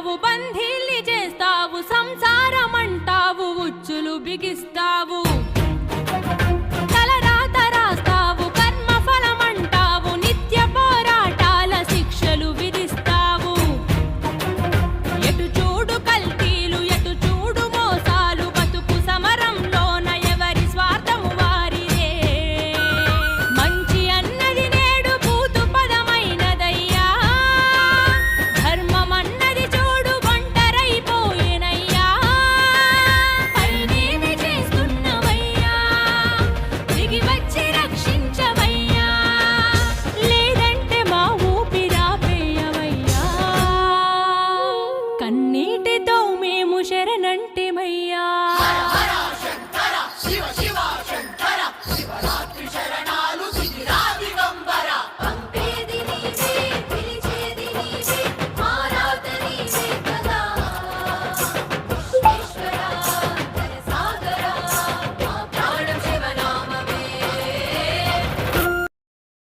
చేస్తావు, బంధీల్ని చేస్తావు, సంసారం అంటావు, ఉచ్చులు బిగిస్తావు, తలరాత రాస్తావు, కర్మ ఫలమంటావు, నిత్య పోరాటాల శిక్షలు విధిస్తావు. ఎటు చూడు కల్తీలు, ఎటు చూడు మోసాలు, బతుకు సమరంలోన ఎవరి స్వార్థము వారిదే. మంచి అన్నది నేడు భూతు పదమైనదయ్యా, ధర్మం అన్నది చూడు ఒంటరైపోయేనయ్యా. పైనేమి చేస్తున్నవయ్యా, దిగి వచ్చి రక్షించవయ్యా, లేదంటే మా ఊపిరాపేయవయ్యా. కన్నీటితో మేము శరణంట